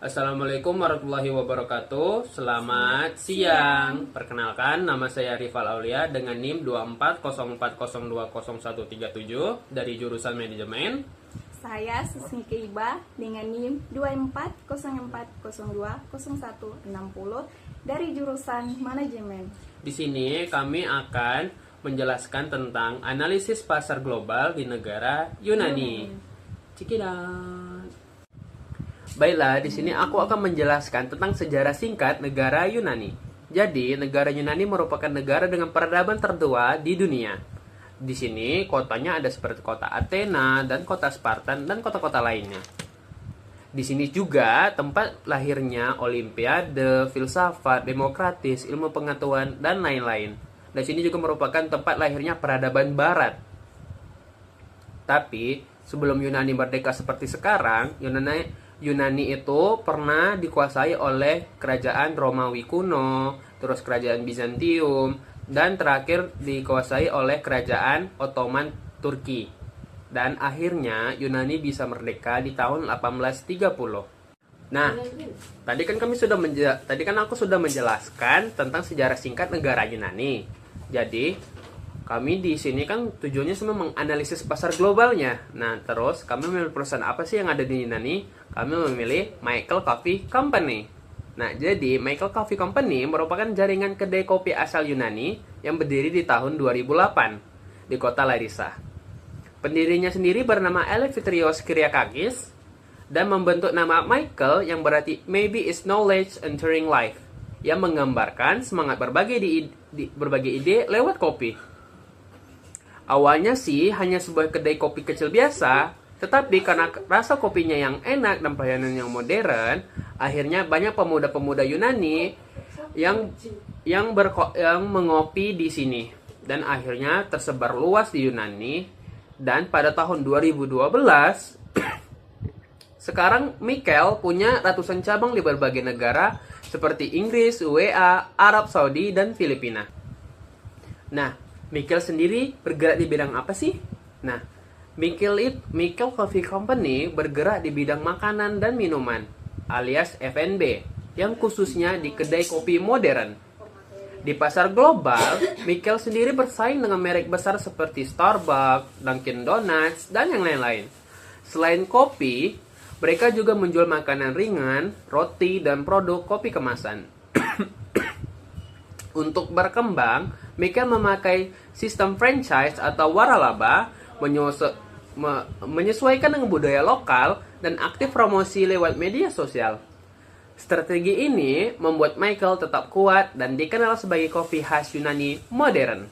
Assalamualaikum warahmatullahi wabarakatuh. Selamat siang. Perkenalkan, nama saya Rifal Aulia dengan NIM 2404020137 dari jurusan manajemen. Saya Susmi Keiba dengan NIM 2404020160 dari jurusan manajemen. Di sini kami akan menjelaskan tentang analisis pasar global di negara Yunani. Cikidang. Baiklah, di sini aku akan menjelaskan tentang sejarah singkat negara Yunani. Jadi, negara Yunani merupakan negara dengan peradaban tertua di dunia. Di sini kotanya ada seperti kota Athena dan kota Spartan dan kota-kota lainnya. Di sini juga tempat lahirnya Olimpiade, filsafat, demokratis, ilmu pengetahuan, dan lain-lain. Dan sini juga merupakan tempat lahirnya peradaban Barat. Tapi sebelum Yunani merdeka seperti sekarang, Yunani itu pernah dikuasai oleh kerajaan Romawi kuno, terus kerajaan Bizantium, dan terakhir dikuasai oleh kerajaan Ottoman Turki. Dan akhirnya Yunani bisa merdeka di tahun 1830. Nah, tadi kan aku sudah menjelaskan tentang sejarah singkat negara Yunani. Jadi, kami di sini kan tujuannya semua menganalisis pasar globalnya. Nah, terus kami memilih perusahaan apa sih yang ada di Yunani? Kami memilih Michael Coffee Company. Nah, jadi Michael Coffee Company merupakan jaringan kedai kopi asal Yunani yang berdiri di tahun 2008 di kota Larissa. Pendirinya sendiri bernama Eleftherios Kyriakakis dan membentuk nama Michael yang berarti Maybe is Knowledge Entering Life, yang menggambarkan semangat berbagi ide lewat kopi. Awalnya sih hanya sebuah kedai kopi kecil biasa, tetapi karena rasa kopinya yang enak dan pelayanan yang modern, akhirnya banyak pemuda-pemuda Yunani yang mengopi di sini, dan akhirnya tersebar luas di Yunani. Dan pada tahun 2012, sekarang Michael punya ratusan cabang di berbagai negara seperti Inggris, UEA, Arab Saudi, dan Filipina. Nah, Michael sendiri bergerak di bidang apa sih? Nah, Michael Coffee Company bergerak di bidang makanan dan minuman, alias F&B, yang khususnya di kedai kopi modern. Di pasar global, Michael sendiri bersaing dengan merek besar seperti Starbucks, Dunkin' Donuts, dan yang lain-lain. Selain kopi, mereka juga menjual makanan ringan, roti, dan produk kopi kemasan. Untuk berkembang, Michael memakai sistem franchise atau waralaba, menyesuaikan dengan budaya lokal, dan aktif promosi lewat media sosial. Strategi ini membuat Michael tetap kuat dan dikenal sebagai kopi khas Yunani modern.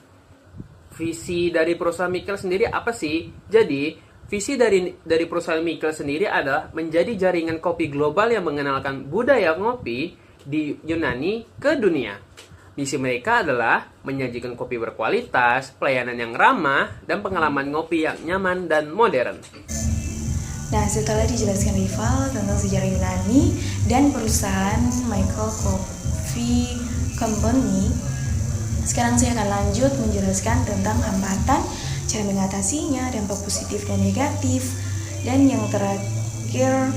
Visi dari perusahaan Michael sendiri apa sih? Jadi, visi dari perusahaan Michael sendiri adalah menjadi jaringan kopi global yang mengenalkan budaya ngopi di Yunani ke dunia. Misi mereka adalah menyajikan kopi berkualitas, pelayanan yang ramah, dan pengalaman ngopi yang nyaman dan modern. Nah, setelah dijelaskan Rival tentang sejarah Yunani dan perusahaan Michael Coffee Company, sekarang saya akan lanjut menjelaskan tentang hambatan, cara mengatasinya, dampak positif dan negatif, dan yang terakhir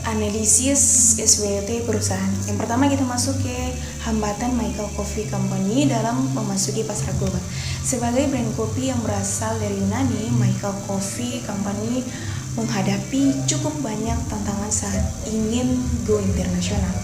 analisis SWOT perusahaan. Yang pertama kita masuk ke hambatan Michael Coffee Company dalam memasuki pasar global. Sebagai brand kopi yang berasal dari Yunani, Michael Coffee Company menghadapi cukup banyak tantangan saat ingin go internasional.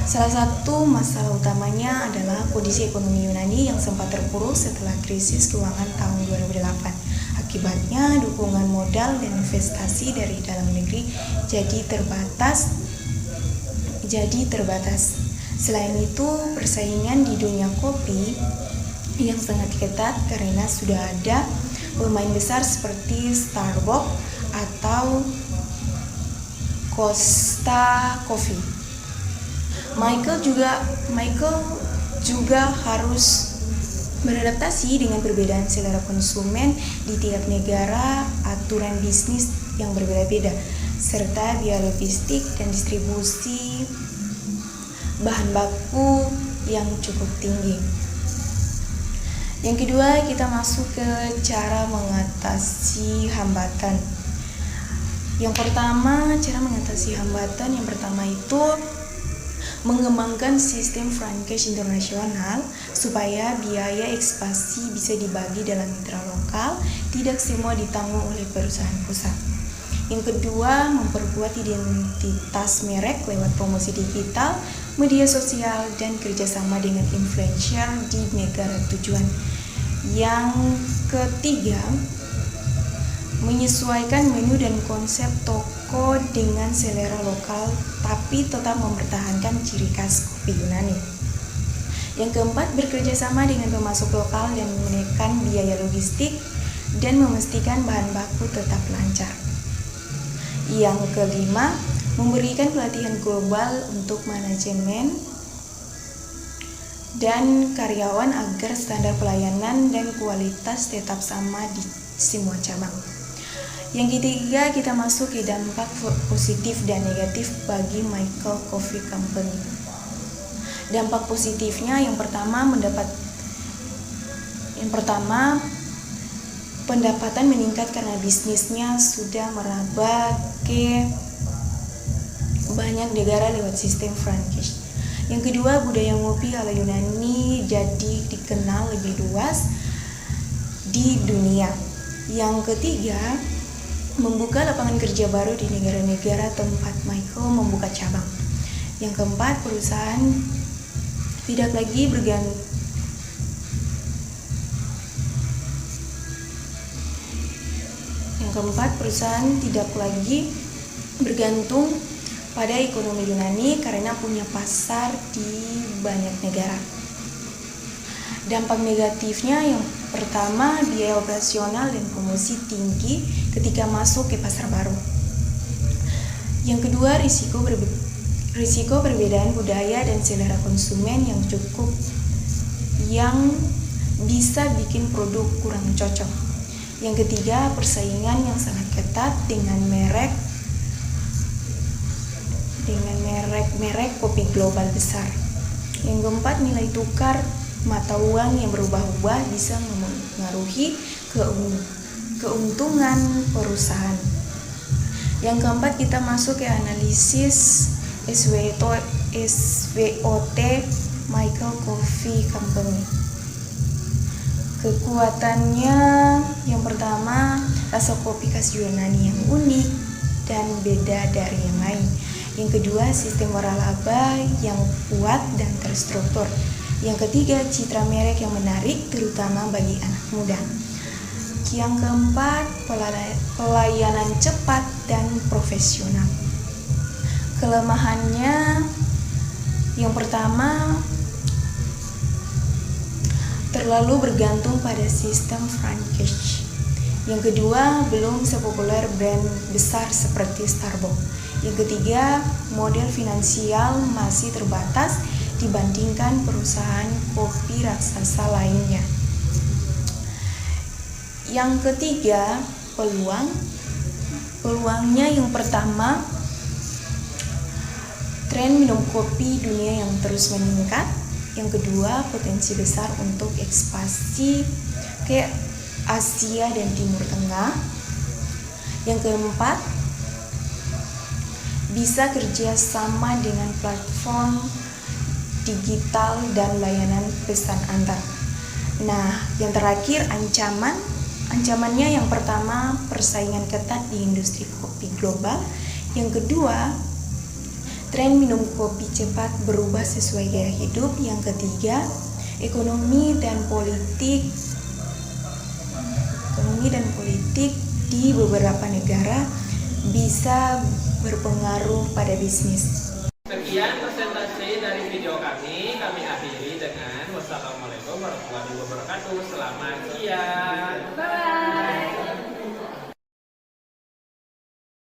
Salah satu masalah utamanya adalah kondisi ekonomi Yunani yang sempat terpuruk setelah krisis keuangan tahun 2008. Akibatnya, dukungan modal dan investasi dari dalam negeri jadi terbatas. Selain itu, persaingan di dunia kopi yang sangat ketat karena sudah ada pemain besar seperti Starbucks atau Costa Coffee. Michael juga harus beradaptasi dengan perbedaan selera konsumen di tiap negara, aturan bisnis yang berbeda-beda, serta biaya logistik dan distribusi bahan baku yang cukup tinggi. Yang kedua, kita masuk ke cara mengatasi hambatan. Yang pertama, cara mengatasi hambatan yang pertama itu mengembangkan sistem franchise internasional supaya biaya ekspansi bisa dibagi dalam mitra lokal, tidak semua ditanggung oleh perusahaan pusat. Yang kedua, memperkuat identitas merek lewat promosi digital, media sosial, dan kerjasama dengan influencer di negara tujuan. Yang ketiga, menyesuaikan menu dan konsep toko dengan selera lokal tapi tetap mempertahankan ciri khas kopi Yunani. Yang keempat, bekerja sama dengan pemasok lokal dan menekan biaya logistik dan memastikan bahan baku tetap lancar. Yang kelima, memberikan pelatihan global untuk manajemen dan karyawan agar standar pelayanan dan kualitas tetap sama di semua cabang. Yang ketiga, kita masuk ke dampak positif dan negatif bagi Michael Coffee Company. Dampak positifnya yang pertama, pendapatan meningkat karena bisnisnya sudah merambah ke banyak negara lewat sistem franchise. Yang kedua, budaya ngopi ala Yunani jadi dikenal lebih luas di dunia. Yang ketiga, membuka lapangan kerja baru di negara-negara tempat Michael membuka cabang. Yang keempat, perusahaan tidak lagi bergantung pada ekonomi Yunani karena punya pasar di banyak negara. Dampak negatifnya yang pertama, biaya operasional dan promosi tinggi ketika masuk ke pasar baru. Yang kedua, risiko perbedaan budaya dan selera konsumen yang bisa bikin produk kurang cocok. Yang ketiga, persaingan yang sangat ketat dengan merek kopi global besar. Yang keempat, nilai tukar mata uang yang berubah-ubah bisa mempengaruhi keuntungan perusahaan. Yang keempat, kita masuk ke analisis SWOT Michael Coffee Company. Kekuatannya yang pertama, rasa kopi khas Yunani yang unik dan beda dari yang lain. Yang kedua, sistem waralaba yang kuat dan terstruktur. Yang ketiga, citra merek yang menarik terutama bagi anak muda. Yang keempat, pelayanan cepat dan profesional. Kelemahannya yang pertama, terlalu bergantung pada sistem franchise. Yang kedua, belum sepopuler brand besar seperti Starbucks. Yang ketiga, model finansial masih terbatas dibandingkan perusahaan kopi raksasa lainnya. Yang ketiga, peluangnya yang pertama, tren minum kopi dunia yang terus meningkat. Yang kedua, potensi besar untuk ekspansi ke Asia dan Timur Tengah. Yang keempat, bisa kerja sama dengan platform digital dan layanan pesan antar. Nah, yang terakhir, ancamannya yang pertama, persaingan ketat di industri kopi global. Yang kedua, tren minum kopi cepat berubah sesuai gaya hidup. Yang ketiga, ekonomi dan politik di beberapa negara bisa berpengaruh pada bisnis. Sekian presentasi dari video kami akhiri dengan wassalamualaikum warahmatullahi wabarakatuh. Selamat siang. Bye.